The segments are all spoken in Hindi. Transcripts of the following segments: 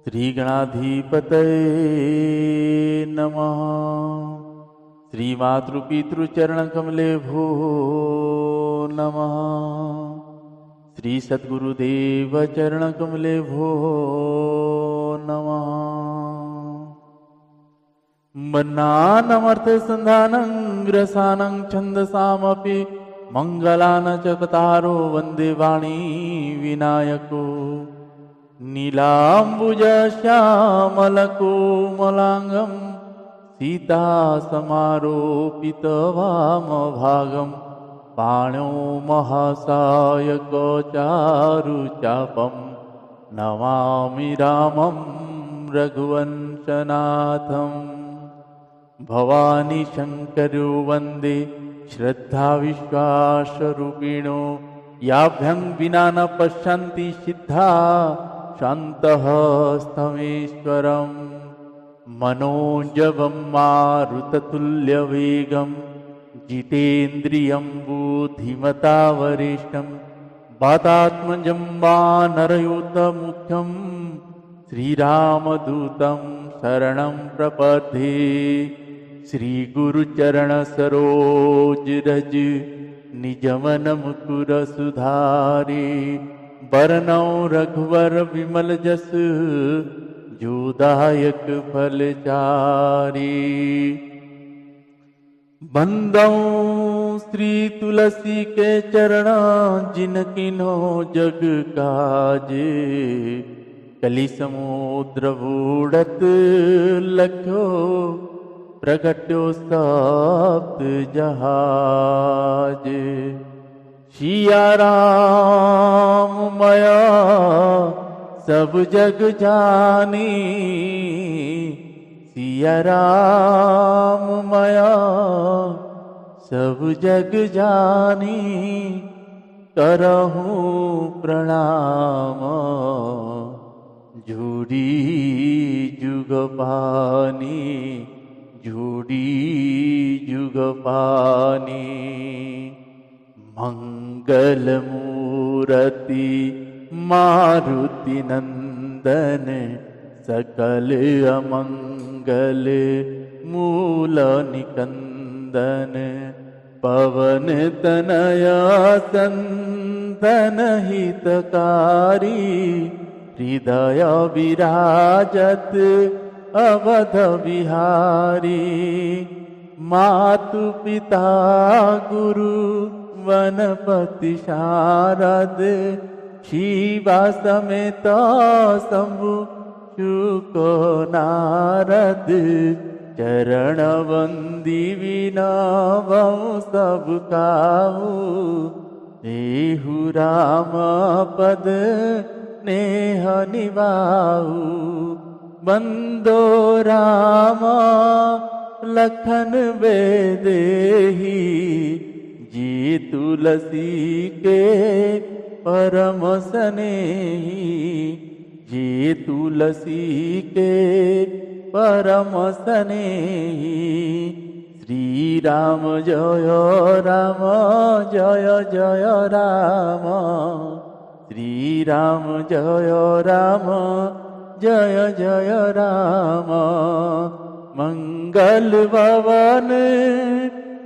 श्रीगणाधिपतये नमः। श्रीमातृपितृचरणकमलेभ्यो नमः। श्री सद्गुरुदेव चरणकमलेभ्यो नमः। मन्नानमर्थसन्धानं ग्रसानं छन्दसामपि मंगलान चकतारो वन्दे वाणी विनायको नीलाम्बुजश्यामलकोमलाङ्गं सीतासमारोपितवामभागं पाणौ महासायकचारुचापं नमामि रामं रघुवंशनाथं। भवानी शङ्करो वन्दे श्रद्धाविश्वासरूपिणो याभ्यं विना न पश्यन्ति सिद्धा शान्तः स्तमेश्वरं। मनोजवं मारुततुल्यवेगं जितेन्द्रियं बुद्धिमता वरिष्ठं वातात्मजं वानरयूथमुख्यं श्रीरामदूतं शरणं प्रपद्ये। श्रीगुरुचरणसरोज निजमन मुकुर सुधारे बरनौ रघुवर विमल जस जोदायक फलचारी। बंदौ श्री तुलसी के चरण जिनकिन्हो जग काजे कलि समुद्र बूढ़त लख्यो प्रगट्यो सप्त जहाज। सिया राम मया सब जग जानी सिया राम मया सब जग जानी करहूँ प्रणाम झूरी जुग पानी झूरी जुग पानी। मंगल मूर्ति मारुति नंदन सकल अमंगल मूल निकंदन पवन तनया संतन हितकारी हृदय विराजत अवध विहारी। मातु पिता गुरु वनपति शारद शिवा समेत शंभु शुक नारद चरण वंदी विनवं सब काहू देहु राम पद नेह निभाऊ। बंदो राम लखन बेदेही जी तुलसी के परम स्नेही जी तुलसी के परम स्नेही। श्री राम जय राम जय जय राम श्री राम जय राम जय जय राम। मंगल भवन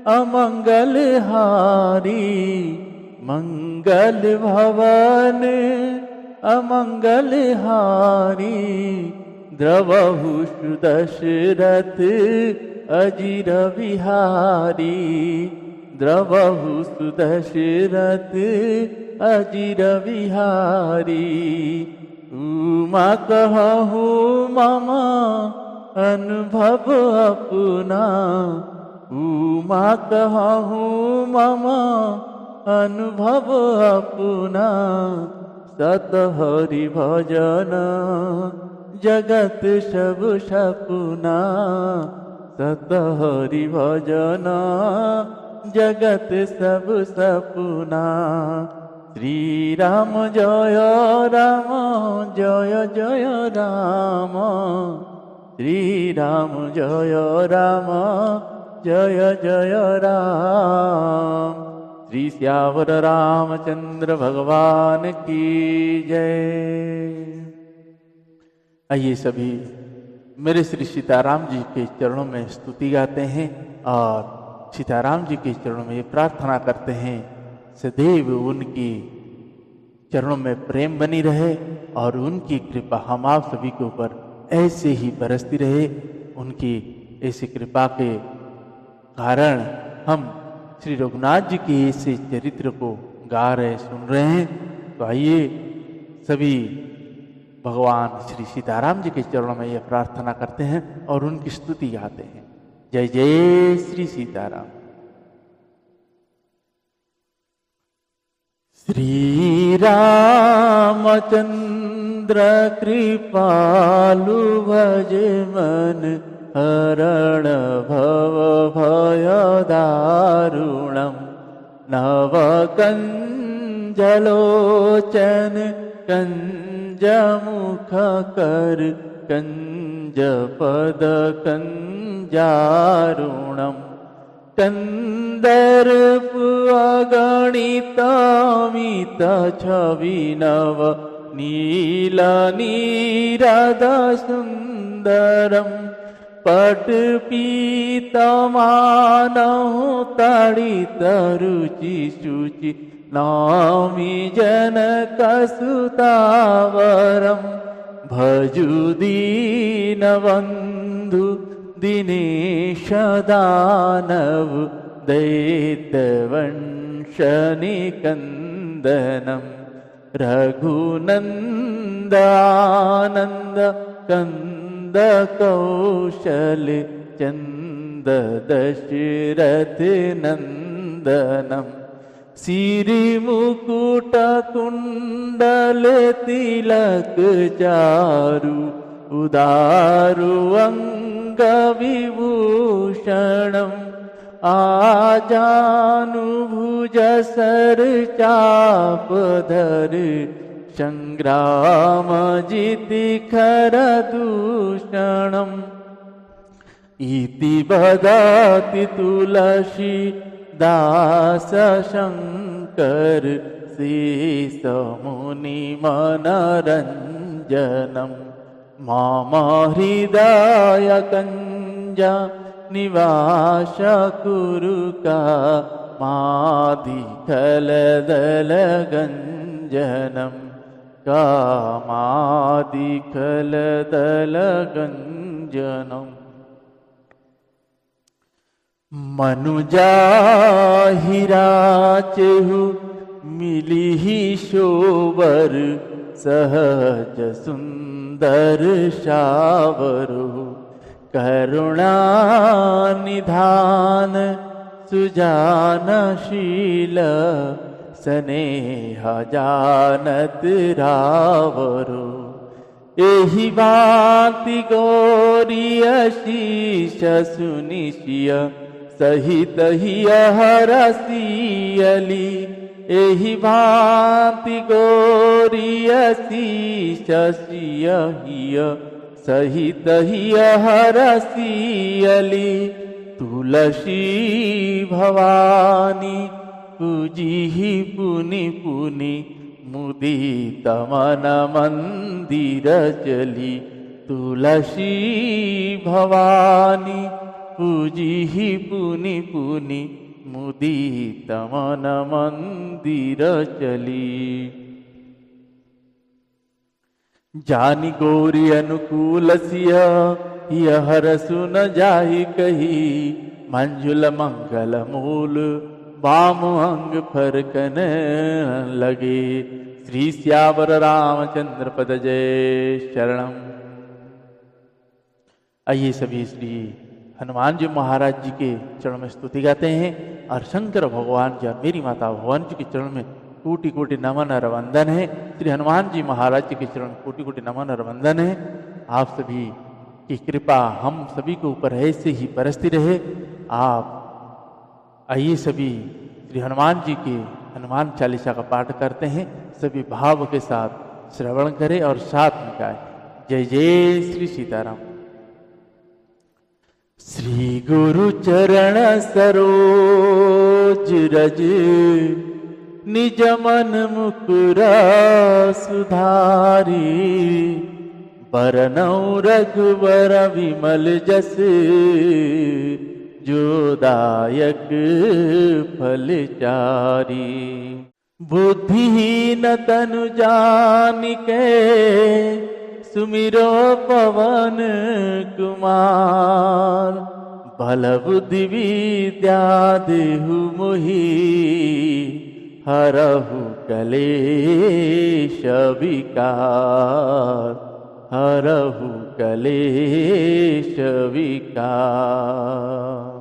अमंगल हारी मंगल भवन अमंगल हारी। द्रवहु सुदशरथ अजिर बिहारी द्रवहु सुदशरथ अजिर बिहारी। उमा कहूँ मम अनुभव अपना उमा कहूँ मम अनुभव अपना। सत हरि भजन जगत सब सपना सत हरि भजन जगत सब सपना। श्री राम जय राम जय जय राम श्री राम जय राम जय जय राम। श्री श्यावर रामचंद्र भगवान की जय। आइए सभी मेरे श्री सीताराम जी के चरणों में स्तुति गाते हैं और सीताराम जी के चरणों में ये प्रार्थना करते हैं सदैव उनकी चरणों में प्रेम बनी रहे और उनकी कृपा हम आप सभी के ऊपर ऐसे ही बरसती रहे। उनकी ऐसी कृपा के कारण हम श्री रघुनाथ जी के ऐसे चरित्र को गा रहे सुन रहे हैं। तो आइए सभी भगवान श्री सीताराम जी के चरणों में यह प्रार्थना करते हैं और उनकी स्तुति गाते हैं। जय जय श्री सीताराम। श्री रामचंद्र कृपालु भज मन हरण भव भय दारुणम नव कंजलोचन कंजमुख कर कंजपद कंजारुणम कंदर्प अगणितमित छविनव नील नीरद सुंदरम पटपीतमानहु तडित रुचि शुचि नामी जनकसुतावरम भजु दीनबन्धु दिनेश दानव दैत्यवंशनिकन्दनं रघुनन्दानन्द कंद कौशल चंद दशरथ नंदनम सिरि मुकुट कुंडल तिलक चारु उदारु अंग विभूषणम आजानुभुज सर चाप धर संग्राम जिति खर दूषणम इति बदति तुलसी दास शंकर शेष मुनि मनरंजनम मम हृदय कंजा निवास कुरुका मादिखल दल गंजनम कामादिखल दल गंजनम मनुजाहिराचहु मिलिहि शोबर सहज सुंदर शावरु करुणा निधान सुजानशील स्नेह जानत रावरु एहि भांति गौरीय शीश सुनिशिय सहित हिय हरसियली एहि भांति गौरीय शीश सिय हिय सहित हिय हरसियली तुलसी भवानी पूजिहि पुनि पुनि मुदित मन मंदिर चली तुलसी भवानी पूजिहि पुनि पुनि मुदित मन मंदिर चली जानी गौरी अनुकूल सिय हर सुन जाहि कही मंजुल मंगल मूल वाम अंग फरकन लगे श्री श्यावर रामचंद्र पद जय शरणम। आइए सभी श्री हनुमान जी महाराज जी के चरण में स्तुति गाते हैं और शंकर भगवान जी और मेरी माता भगवान जी के चरण में कोटि कोटि नमन और वंदन है। श्री हनुमान जी महाराज जी के चरण कोटि कोटि नमन और वंदन है। आप सभी की कृपा हम सभी के ऊपर ऐसे ही बरसती रहे। आप आइए सभी श्री हनुमान जी के हनुमान चालीसा का पाठ करते हैं। सभी भाव के साथ श्रवण करें और साथ में गाएं। जय जय श्री सीताराम। श्री गुरु चरण सरोज रज निज मन मुकुर सुधारी बरनौ रघुवर विमल जस जो दायक फल चारी। बुद्धिहीन तनु जानिके सुमिरो पवन कुमार। बल बुद्धि विद्या देहु मोहि हरहु कलेश विकार। हरहु कलेश विकार।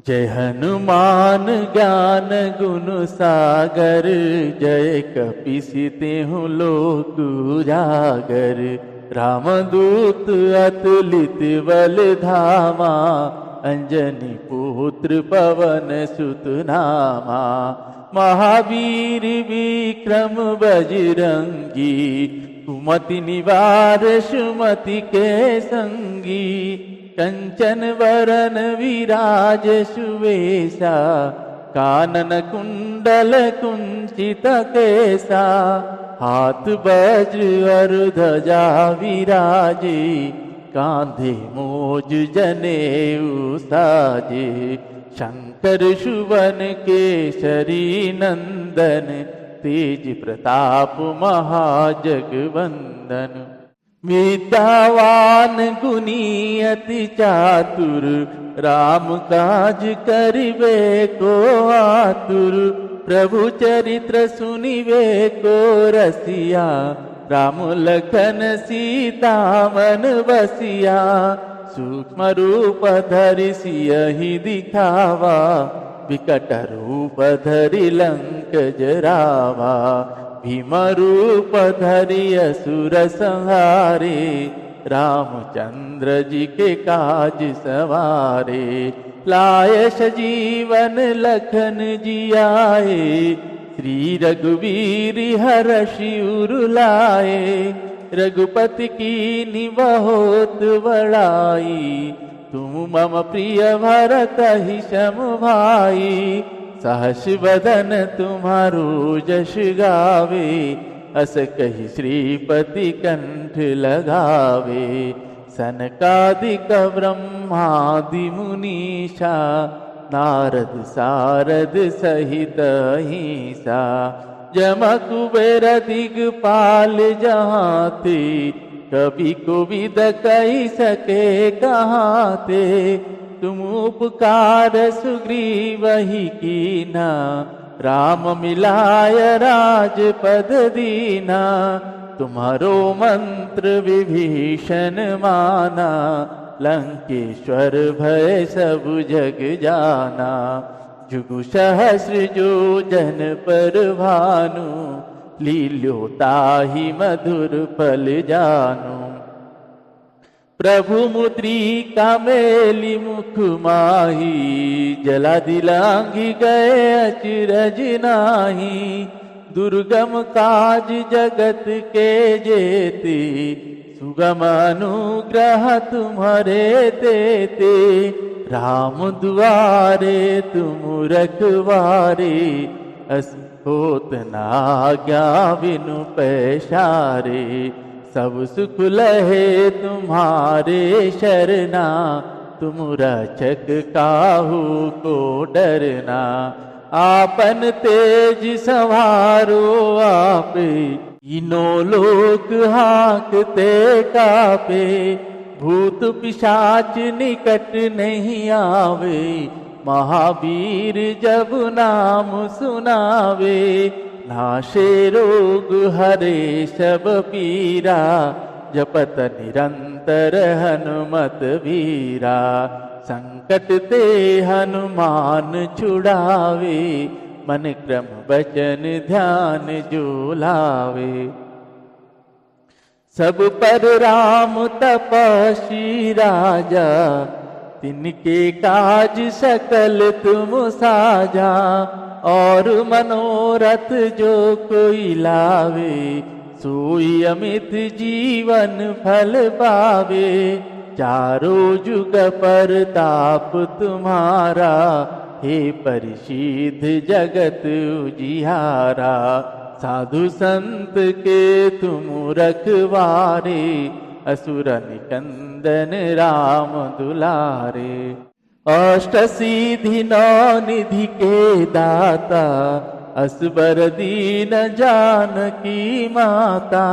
जय हनुमान ज्ञान गुण सागर। जय कपीस तिहुँ लोक उजागर। रामदूत अतुलित बल धामा। अंजनी पुत्र पवन सुत नामा। महावीर विक्रम बजरंगी। कुमति निवार सुमति के संगी। कंचन वरन विराज सुवेशा। कानन कुंडल कुंचित केसा। हाथ वज्र और ध्वजा विराजे। कांधे मोज जनेऊ साजे। शंकर सुवन केसरी नंदन। तेज प्रताप महाजगवंदन। विद्यावान गुणी अति चातुर। राम काज करिबे को आतुर। प्रभु चरित्र सुनिबे को रसिया। राम लखन सीता मन बसिया। सूक्ष्म रूप धरि सियहि दिखावा। विकट रूप धरि लंक जरावा। भीम रूप धरि असुर संहारे। रामचंद्र जी के काज सवारे। लाए सजीवन लखन जियाए। श्री रघुवीर हरषि उर लाए। रघुपति कीन्ही बहुत बड़ाई। तुम मम प्रिय भरत ही सम भाई। सहस बदन तुम्हारो जस गावे। अस कहि श्रीपति कंठ लगावे। सनकादिक ब्रह्मादि मुनीषा। नारद सारद सहित अहिंसा। जम कुबेर दिगपाल जहाँ ते। कवि कोविद कहि सके कहाँ ते। तुम उपकार सुग्रीवहि कीना। राम मिलाय राजपद दीना। तुम्हारो मंत्र विभीषण माना। लंकेश्वर भय सब जग जाना। जुगु सहस्र जो जन पर भानु। लील्यो ताहि मधुर फल जानु। प्रभु मुद्रिका मेली मुख माही। जला दिलांघि गए अचरज नाही। दुर्गम काज जगत के जेते। सुगम अनुग्रह तुम्हारे तेते। राम दुआरे तुम रखवारे। अस होत न आज्ञा बिनु पैसारे। सब सुख लहे तुम्हारे शरणा। तुम रक्षक काहू को डरना। आपन तेज संवारो आपे। तीनों लोक हाँकते कापे। भूत पिशाच निकट नहीं आवे। महावीर जब नाम सुनावे। नाशे रोग हरे सब पीरा। जपत निरंतर हनुमत वीरा। संकट ते हनुमान छुड़ावे। मन क्रम वचन ध्यान जो लावे। सब पर राम तपस्वी राजा। तिनके काज सकल तुम साजा। और मनोरथ जो कोई लावे। सोई अमित जीवन फल पावे। चारों जुग परताप तुम्हारा। हे परिसिद्ध जगत उजियारा। साधु संत के तुम रखवारे, असुर निकंदन राम दुलारे। अष्ट सिद्धि नौ निधि के दाता, असबर दीन जानकी माता।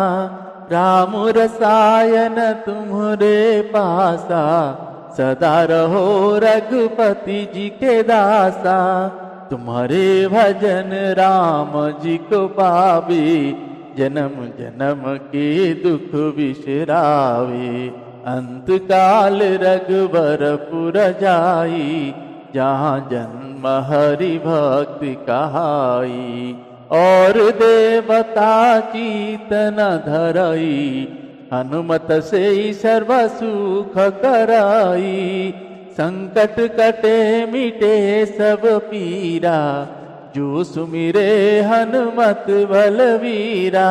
राम रसायन तुम्हारे पासा, सदा रहो रघुपति जी के दासा। तुम्हारे भजन राम जी को पावे, जन्म जन्म के दुख बिसरावे। अंत काल रघुबरपुर जाई, जहाँ जन्म हरि भक्ति कहाई। और देवता चीतन धरई, हनुमत से सर्व सुख कराई। संकट कटे मिटे सब पीरा, जो सुमिरे हनुमत बलवीरा।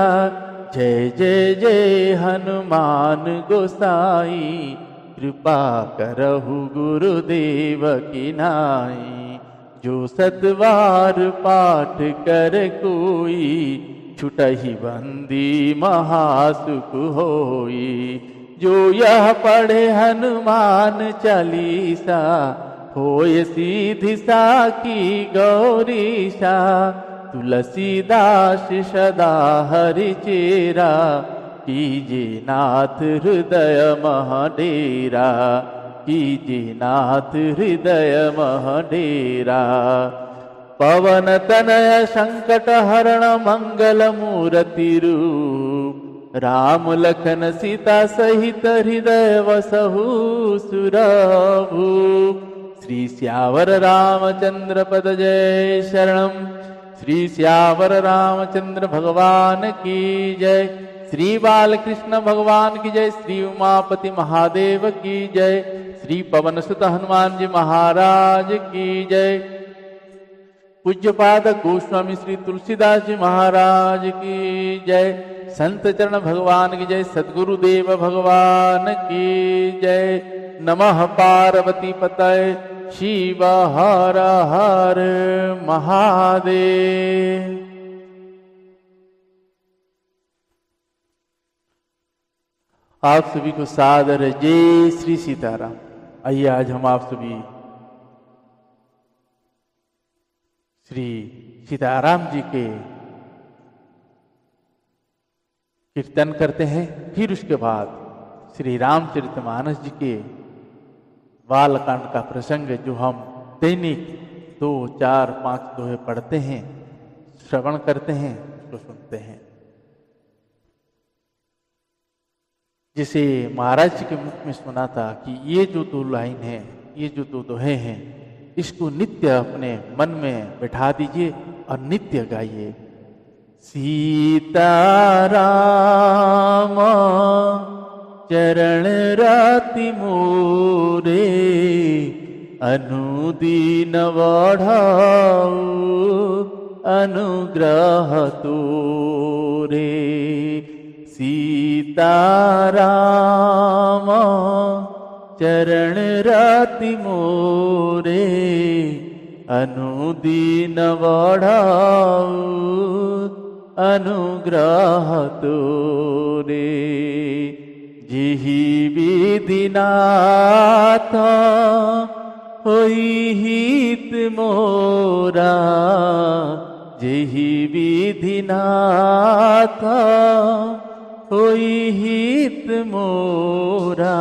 जय जय जय हनुमान गोसाई, कृपा करहु गुरुदेव की नाई। जो सतवार पाठ कर कोई, छुटहि बंदी महासुख होई। जो यह पढ़े हनुमान चालीसा, होय सीधि साखी गौरीशा। तुलसीदास सदा हरि चेरा, कीजे नाथ हृदय मह डेरा। कीजे नाथ हृदय मह डेरा। पवन तनय संकट हरण मंगल मूर्ति रूप, राम लखन सीता सहित हृदय वसहु सुरभूप। श्री श्यावर रामचंद्र पद जय शरणम। श्री श्यावर रामचंद्र भगवान की जय। श्री बालकृष्ण भगवान की जय। श्री उमापति महादेव की जय। श्री पवन सुत हनुमान जी महाराज की जय। पूज्यपाद गोस्वामी श्री तुलसीदास जी महाराज की जय। संत चरण भगवान की जय। सद्गुरुदेव भगवान की जय। नमः पार्वती पतये शिव हर हर महादेव। आप सभी को सादर जय श्री सीताराम। आइए आज हम आप सभी श्री सीताराम जी के कीर्तन करते हैं। फिर उसके बाद श्री रामचरितमानस जी के बालकांड का प्रसंग जो हम दैनिक 2, 4, 5 दोहे पढ़ते हैं, श्रवण करते हैं, उसको सुनते हैं। जिसे महाराज जी के मुख में सुना था कि ये जो 2 लाइन है, ये जो 2 दोहे हैं, इसको नित्य अपने मन में बैठा दीजिए और नित्य गाइए। सीताराम चरण राति मोरे, अनुदीन बढ़ाऊ अनुग्रह तोरे। सीताराम चरण राति मोरे, अनुदीन बढ़ाऊ अनुग्रह तोरे। जिहि विधि नाथ होई हित मोरा, जिहि विधि नाथ होई हित मोरा।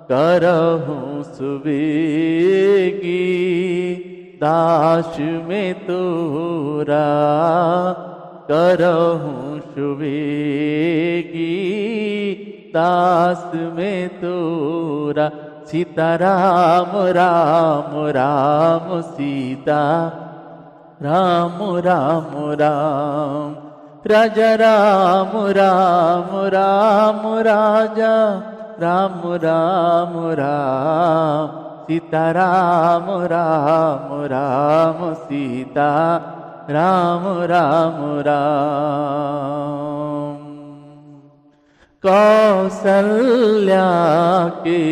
करहूँ सुवेगी दास में तोरा, करहूँ सुवेगी दास में तोरा। सीताराम राम राम सीता राम राम राम। राजा राम राम राम राजा राम राम राम। सीता राम राम राम सीता राम राम राम। कौसल्या के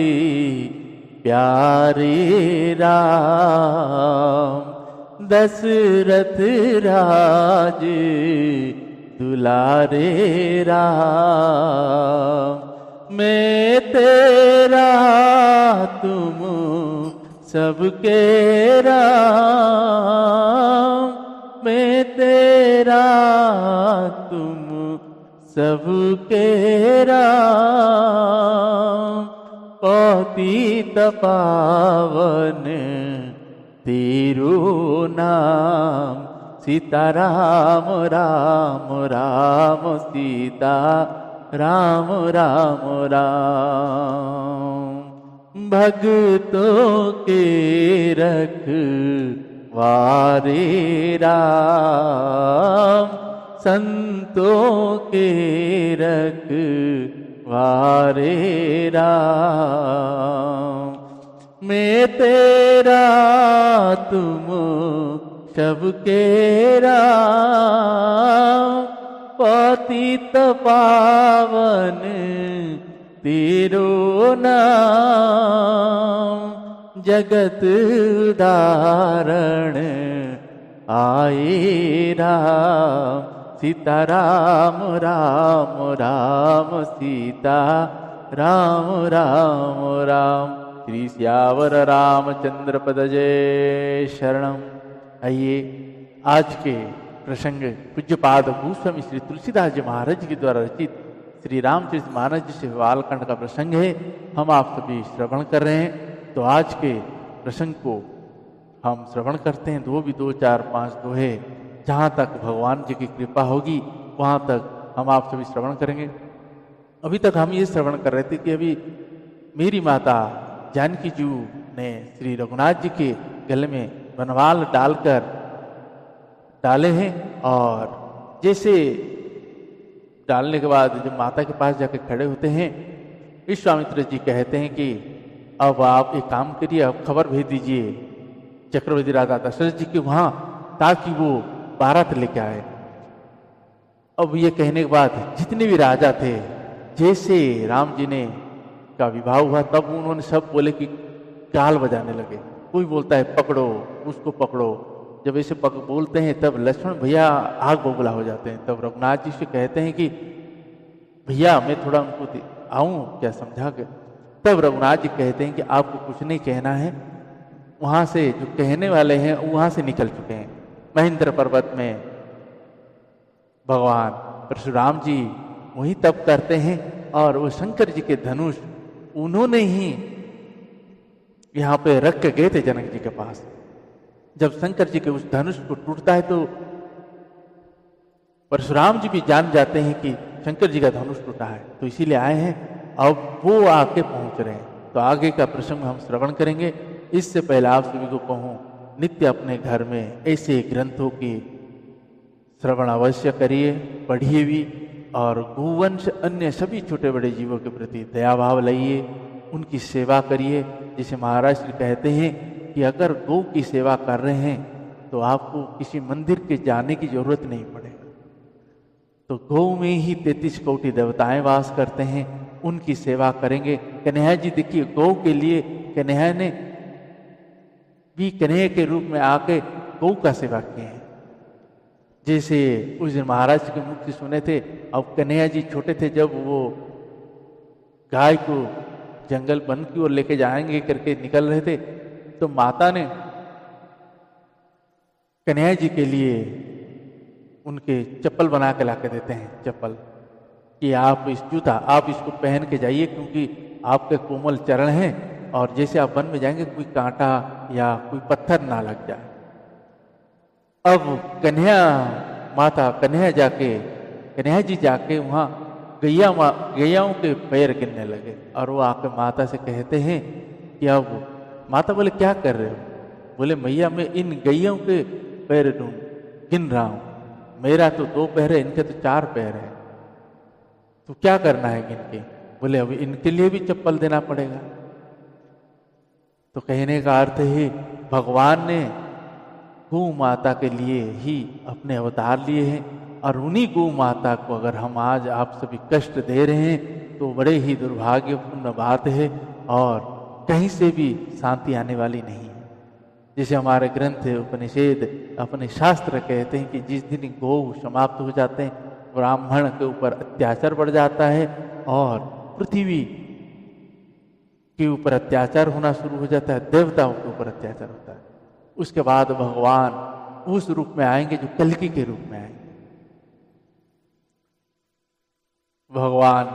प्यारे राम, दशरथ राज दुलारे राम। मैं तेरा तुम सबके राम, मैं तेरा तुम सबके राम। पतित पावन तेरो नाम, सीता राम राम राम सीता राम राम राम। भक्तों के रखवारे राम, संतों के रखवारे राम। मैं तेरा तुम सबके राम, पतित पावन तेरो नाम। जगत उदाहरण आए राम, सीता राम राम राम सीता राम राम राम। श्री सियावर रामचंद्र पद जय शरणम। आइए आज के प्रसंग पूज्यपाद गोस्वामी श्री तुलसीदास जी महाराज के द्वारा रचित श्री रामचरित मानस जी से बालकांड का प्रसंग है, हम आप सभी श्रवण कर रहे हैं। तो आज के प्रसंग को हम श्रवण करते हैं। 2 भी 2 4 5 दोहे, जहाँ तक भगवान जी की कृपा होगी वहाँ तक हम आप सभी श्रवण करेंगे। अभी तक हम ये श्रवण कर रहे थे कि अभी मेरी माता जानकी जी ने श्री रघुनाथ जी के गले में बनवाल डालकर डाले हैं, और जैसे डालने के बाद जब माता के पास जाकर खड़े होते हैं, विश्वामित्र जी कहते हैं कि अब आप एक काम करिए, अब खबर भेज दीजिए चक्रवर्ती राजा दशरथ जी के वहाँ, ताकि वो बारात लेके आए। अब ये कहने के बाद जितने भी राजा थे, जैसे राम जी ने का विवाह हुआ तब उन्होंने सब बोले कि काल बजाने लगे। कोई बोलता है पकड़ो उसको पकड़ो, जब ऐसे बोलते हैं तब लक्ष्मण भैया आग बबूला हो जाते हैं। तब रघुनाथ जी से कहते हैं कि भैया मैं थोड़ा उनको आऊँ क्या समझा के। तब रघुनाथ जी कहते हैं कि आपको कुछ नहीं कहना है, वहाँ से जो कहने वाले हैं वहाँ से निकल चुके हैं। महेंद्र पर्वत में भगवान परशुराम जी वही तप करते हैं, और वो शंकर जी के धनुष उन्होंने ही यहाँ पे रख के गए थे जनक जी के पास। जब शंकर जी के उस धनुष को टूटता है तो परशुराम जी भी जान जाते हैं कि शंकर जी का धनुष टूटा है, तो इसीलिए आए हैं। अब वो आके पहुंच रहे हैं, तो आगे का प्रसंग हम श्रवण करेंगे। इससे पहले आप सभी को कहूँ, नित्य अपने घर में ऐसे ग्रंथों की श्रवण अवश्य करिए, पढ़िए भी, और गोवंश अन्य सभी छोटे बड़े जीवों के प्रति दया भाव लाइए, उनकी सेवा करिए। जैसे महाराज श्री कहते हैं कि अगर गौ की सेवा कर रहे हैं तो आपको किसी मंदिर के जाने की जरूरत नहीं पड़ेगा। तो गौ में ही 33 कोटि देवताएं वास करते हैं, उनकी सेवा करेंगे। कन्हैया जी देखिए, गौ के लिए कन्हैया ने भी कन्हैया के रूप में आके गौ का सेवा किए हैं। जैसे उस दिन महाराज के मुख से सुने थे, अब कन्हैया जी छोटे थे, जब वो गाय को जंगल वन की ओर लेके जाएंगे करके निकल रहे थे, तो माता ने कन्हैया जी के लिए उनके चप्पल बना के ला के देते हैं, चप्पल कि आप इस जूता आप इसको पहन के जाइए, क्योंकि आपके कोमल चरण हैं, और जैसे आप वन में जाएंगे कोई कांटा या कोई पत्थर ना लग जाए। अब कन्हैया जी जाके वहाँ गैयाओं के पैर गिनने लगे, और वो आके माता से कहते हैं कि अब माता बोले क्या कर रहे हो? बोले मैया मैं इन गैयाओं के पैर गिन रहा हूँ, मेरा तो 2 पैर है, इनके तो 4 पैर है, तो क्या करना है गिन के? बोले अब इनके लिए भी चप्पल देना पड़ेगा। तो कहने का अर्थ है भगवान ने गौ माता के लिए ही अपने अवतार लिए हैं, और उन्हीं गौ माता को अगर हम आज आप सभी कष्ट दे रहे हैं तो बड़े ही दुर्भाग्यपूर्ण बात है, और कहीं से भी शांति आने वाली नहीं है। जैसे हमारे ग्रंथ उपनिषद अपने शास्त्र कहते हैं कि जिस दिन गौ समाप्त हो जाते हैं, ब्राह्मण के ऊपर अत्याचार बढ़ जाता है और पृथ्वी के ऊपर अत्याचार होना शुरू हो जाता है, देवताओं के ऊपर अत्याचार होता है। उसके बाद भगवान उस रूप में आएंगे जो कल्कि के रूप में आएंगे। भगवान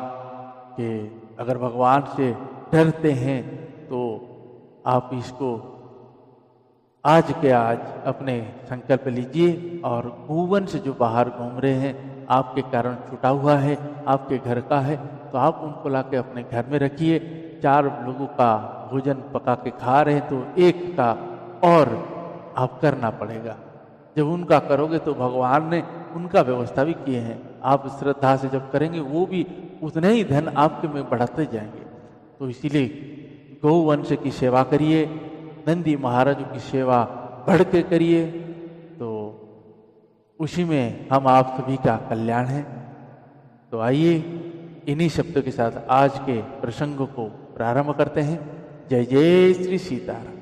के अगर भगवान से डरते हैं तो आप इसको आज के आज अपने संकल्प लीजिए और भुवन से जो बाहर घूम रहे हैं, आपके कारण छूटा हुआ है, आपके घर का है, तो आप उनको लाके अपने घर में रखिए। 4 लोगों का भोजन पका के खा रहे हैं तो एक का और आप करना पड़ेगा। जब उनका करोगे तो भगवान ने उनका व्यवस्था भी किए हैं, आप श्रद्धा से जब करेंगे वो भी उतने ही धन आपके में बढ़ाते जाएंगे। तो इसीलिए गौवंश की सेवा करिए, नंदी महाराजों की सेवा बढ़ के करिए, तो उसी में हम आप सभी का कल्याण है। तो आइए इन्हीं शब्दों के साथ आज के प्रसंग को प्रारंभ करते हैं। जय जय श्री सीताराम।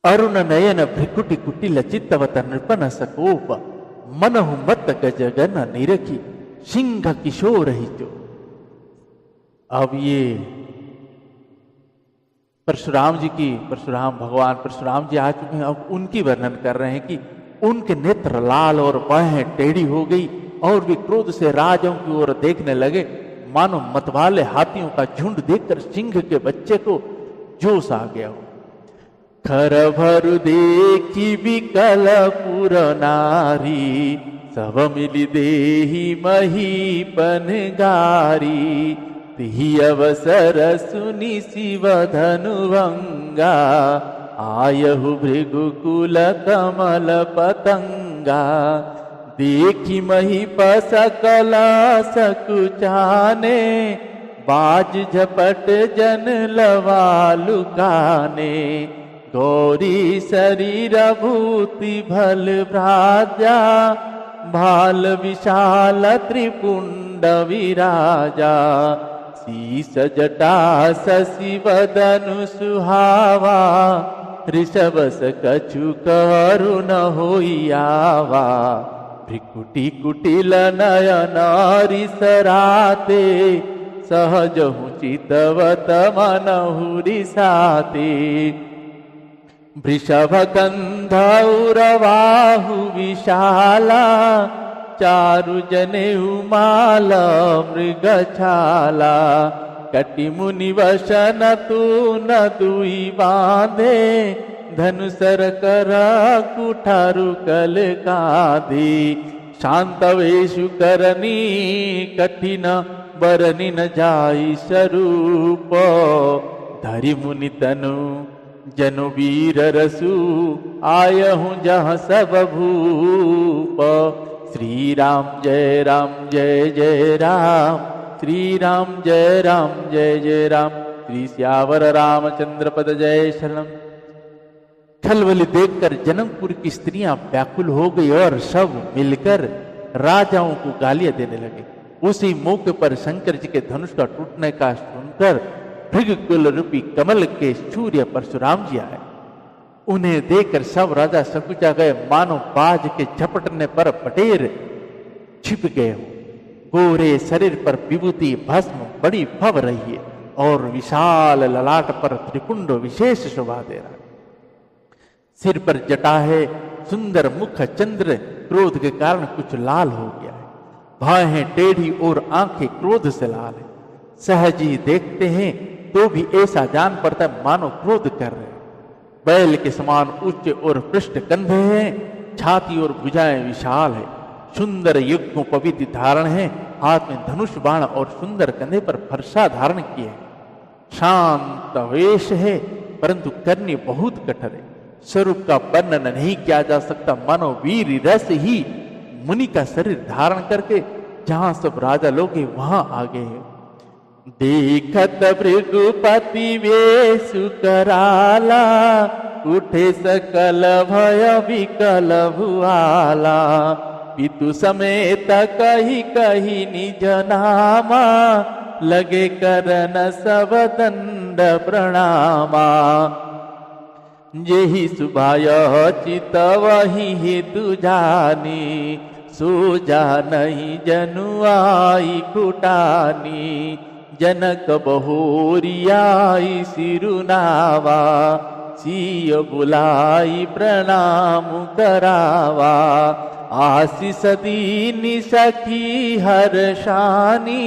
अरुण नयन भ्रिकुटी कुटिल चित्तवत नृपन सकोप मनहु मत गजगन निरखी सिंह किशोर ही जो। अब ये परशुराम भगवान परशुराम जी आ चुके हैं। अब उनकी वर्णन कर रहे हैं कि उनके नेत्र लाल और बाहें टेढ़ी हो गई और वे क्रोध से राजाओं की ओर देखने लगे, मानो मतवाले हाथियों का झुंड देखकर सिंह के बच्चे को जोश आ गया हो। खर भरु देखी विकल पुर नारी, सब मिली देही महीपन गारी। तिहि अवसर सुनि शिव धनुभंगा, आयहु भृगुकुल कमल पतंगा। देखी महीप सकल सकुचाने, बाज झपट जन लवालुकाने। गौरी शरीर भूति भल भ्राजा, भाल विशाल त्रिपुंड विराजा। शीस जटा शशि वदनु सुहावा, ऋषभस कछु करुण होइयावा। भ्रिकुटी कुटिल नयन रिसराते, सहजहु चितवत मनहु रिसाते। वृषभ कंधौरवाहु विशाला, चारु जनेऊ माल मृगछाला। कटि मुनि वसन तू न दुई बांधे, धनुसर कर कुठारु कल कांधे। शांत वेशु करनी कठिन बरनी न जाई स्वरूप, धरि मुनि तनु जनु वीर रसु। आयहु जहाँ सब भूप। श्री राम जय जय राम, श्री राम जय जय राम। श्री श्यावर रामचंद्र पद जय शरणम। खलबली देखकर जनकपुर की स्त्रियां व्याकुल हो गई और सब मिलकर राजाओं को गालियां देने लगे। उसी मौके पर शंकर जी के धनुष का टूटने का सुनकर भृगुकुल रूपी कमल के सूर्य परशुराम जी आए। उन्हें देखकर सब राजा सकुचा गए, मानो बाज के झपटने पर पटेर छिप गए हो। गोरे शरीर पर विभूति भस्म बड़ी भव रही है और विशाल ललाट पर त्रिपुंड विशेष शोभा दे रहा है। सिर पर जटा है, सुंदर मुख चंद्र क्रोध के कारण कुछ लाल हो गया है। बाहें टेढ़ी और आंखें क्रोध से लाल है। सहज ही देखते हैं तो भी ऐसा जान पड़ता है मानो क्रोध कर रहे हैं। बैल के समान उच्च और पृष्ठ कंधे हैं, छाती और भुजाएं विशाल है। सुंदर युग्म पवित्र धारण है, हाथ में धनुष बाण और सुंदर कंधे पर फरसा धारण किए। शांत वेश है परंतु करनी बहुत कठोर है। स्वरूप का वर्णन नहीं किया जा सकता, मानो वीर रस ही मुनि का शरीर धारण करके जहां सब राजा लोग हैं वहां आ गए हैं। देखत भृगुपति वेशु कराला, उठे सकल भय विकल भुआला। पितु समेत कही कही निज नामा, लगे करन सब दंड प्रणामा। जेहि सुभाय चित वही हेतु जानी, सो नहीं जनु आई कुटानी। जनक बहोरियाई सिरुनावा, सिय बुलाई प्रणाम करावा। आशीष दीनी सखी हर्षानी,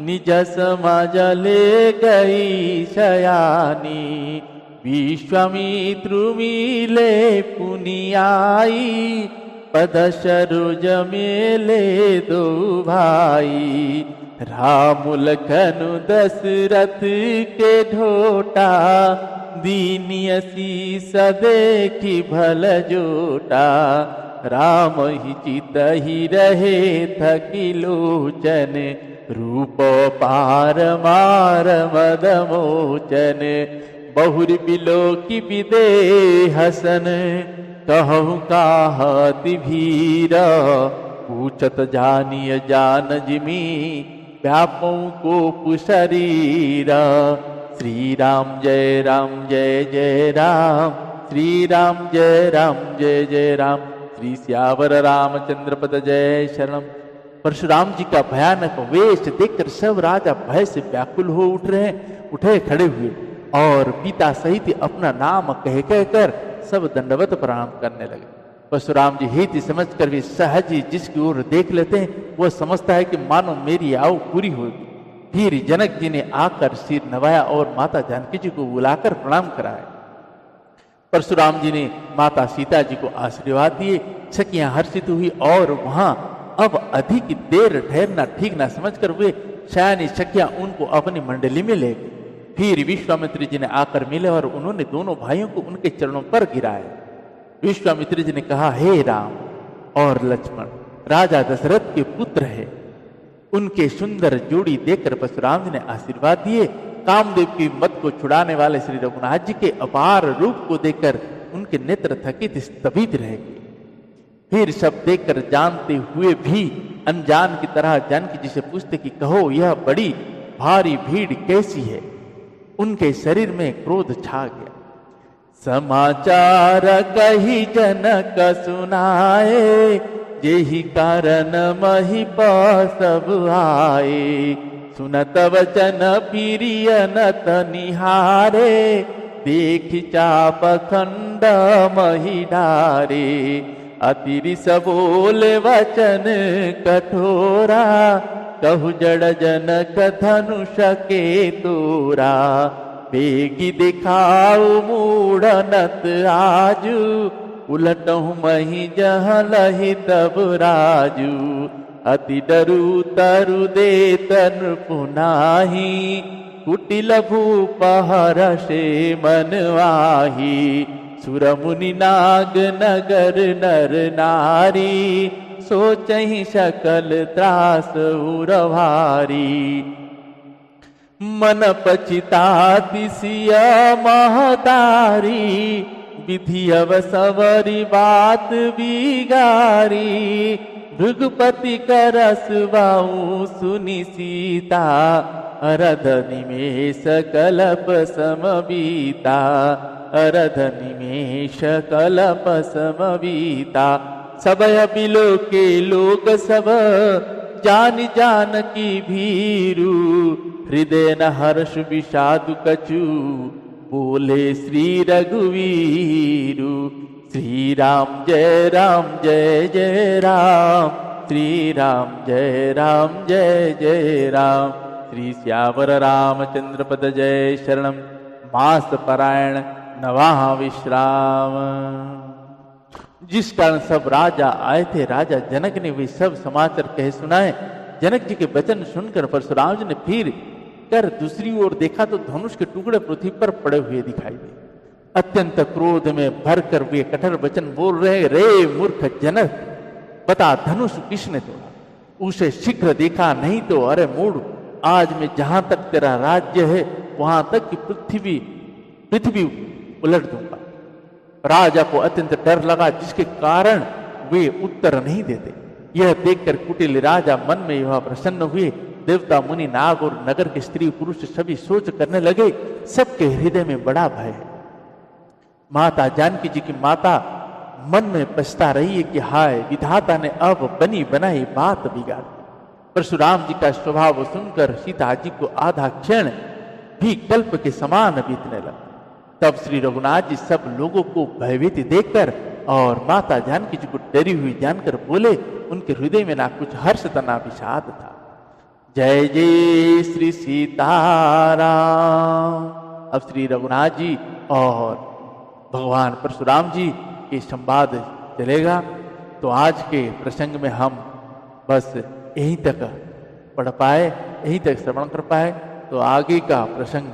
निज समाज ले गई शयानी। विश्वामित्रु मिले पुनियाई, पद सरोज मेले दो भाई। राम लखन दशरथ के ढोटा, दीनिय शीस देखी भल जोटा। राम ही चित ही रहे थकी लोचन, रूप पार मार मद मोचन। बहुर बिलो की विदे हसन, कहु काहति भीर। पूछत जानिय जान जिमी, व्यापौ को पुशरीर। श्री राम जय जय राम, श्री राम जय जय राम। श्री सियावर रामचंद्र पद जय शरणम। परशुराम जी का भयानक वेश देखकर सब राजा भय से व्याकुल हो उठे खड़े हुए और पिता सहित अपना नाम कह कहकर सब दंडवत प्रणाम करने लगे। परशुराम जी हित समझ कर भी सहज ही जिसकी ओर देख लेते हैं वह समझता है कि मानो मेरी आयु पूरी होगी। फिर जनक जी ने आकर सिर नवाया और माता जानकी जी को बुलाकर प्रणाम कराया। परशुराम जी ने माता सीता जी को आशीर्वाद दिए। सखियां हर्षित हुई और वहां अब अधिक देर ठहरना ठीक ना समझकर वे शयानी सखियां उनको अपनी मंडली में ले गई। फिर विश्वामित्र जी ने आकर मिले और उन्होंने दोनों भाइयों को उनके चरणों पर गिराया। विश्वामित्र जी ने कहा, हे राम और लक्ष्मण, राजा दशरथ के पुत्र है। उनके सुंदर जोड़ी देखकर परशुराम जी ने आशीर्वाद दिए। कामदेव की मत को छुड़ाने वाले श्री रघुनाथ जी के अपार रूप को देखकर उनके नेत्र थकित स्तभित रह गए। फिर सब देखकर जानते हुए भी अनजान की तरह जानकी जी से पूछते कि कहो यह बड़ी भारी भीड़ कैसी है। उनके शरीर में क्रोध छा गया। समाचार कही जनक सुनाए, जेहि कारण महिप सब आए। सुनत वचन प्रिय नत निहारे, देख चाप खंड मही डारे। अतिरिस बोले वचन कठोरा, कहु जड़ जनक धनुष के तोरा। बेगी दिखाऊ मूढ़नत आजू, उलटहु मही जहाँ लहि तब राजू। अति डरू तरु दे तन पुनाही, कुटिल भूप हर्षे मनवाही। सुर मुनि नाग नगर नर नारी, सोचहि सकल त्रास उरभारी। मन पचिताति सिय महतारी, विधि अवसवरी बात बिगारी। भृगुपति करस बाऊ सुनि सीता, अरध निमेष कलप समबीता। अरध निमेष कलप समबीता। सबय बिलो के लोग सब, जान जान की भीरू। हृदय न हर्ष विषाद कछु, बोले श्री रघुवीरू। श्री राम जय जय राम, श्री राम जय जय राम। श्री श्यावर रामचंद्र पद जय शरणम। मास परायण नवाह विश्राम। जिस कारण सब राजा आए थे, राजा जनक ने वे सब समाचार कहे सुनाए। जनक जी के वचन सुनकर परशुराम जी ने फिर कर दूसरी ओर देखा तो धनुष के टुकड़े पृथ्वी पर पड़े हुए दिखाई दिए। अत्यंत क्रोध में भरकर वे कठोर वचन बोल रहे, रे मूर्ख जनक, बता धनुष किसने तोड़ा? उसे शीघ्र देखा, नहीं तो अरे मूढ़, आज मैं जहां तक तेरा राज्य है वहां तक की पृथ्वी उलट दूंगा। राजा को अत्यंत डर लगा, जिसके कारण वे उत्तर नहीं देते। यह देखकर कुटिल राजा मन में यह प्रसन्न हुए। देवता, मुनि, नाग और नगर के स्त्री पुरुष सभी सोच करने लगे, सबके हृदय में बड़ा भय है। माता जानकी जी की माता मन में पछता रही है कि हाय, विधाता ने अब बनी बनाई बात बिगाड़ दी। परशुराम जी का स्वभाव सुनकर सीता जी को आधा क्षण भी कल्प के समान बीतने लगा। तब श्री रघुनाथ जी सब लोगों को भयभीत देखकर और माता जानकी जी को डरी हुई जानकर बोले। उनके हृदय में ना कुछ हर्ष था ना विषाद था। जय जय श्री सीताराम। अब श्री रघुनाथ जी और भगवान परशुराम जी के संवाद चलेगा। तो आज के प्रसंग में हम बस यहीं तक पढ़ पाए, यहीं तक श्रवण कर पाए। तो आगे का प्रसंग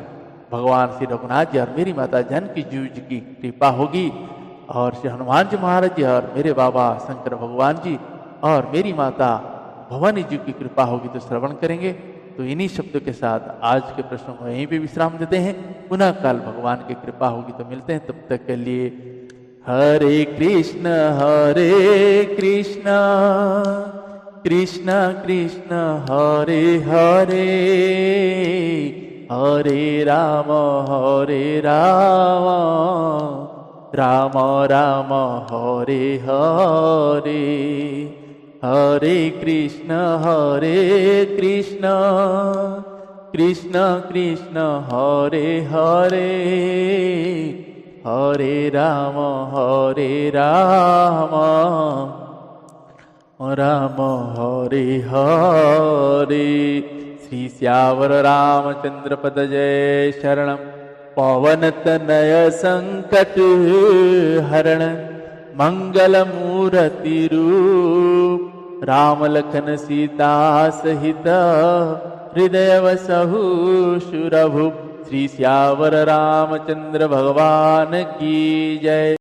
भगवान श्री रघुनाथ जी और मेरी माता जानकी जी की कृपा होगी और श्री हनुमान जी महाराज जी और मेरे बाबा शंकर भगवान जी और मेरी माता भवानी जी की कृपा होगी तो श्रवण करेंगे। तो इन्हीं शब्दों के साथ आज के प्रश्नों को यहीं पे विश्राम देते हैं। पुनः कल भगवान की कृपा होगी तो मिलते हैं। तब तक के लिए हरे कृष्ण कृष्ण कृष्ण हरे हरे, हरे राम राम राम हरे हरे, हरे कृष्ण कृष्ण कृष्ण हरे हरे, हरे राम राम हरे हरे। श्री श्यावर रामचंद्र पद जय शरणम। पवन तनय संकट हरण, मंगल मूर्ति रूप, राम लखन सीता सहित, हृदय वसहु सुरभुप। श्री श्यावर रामचंद्र भगवान की जय।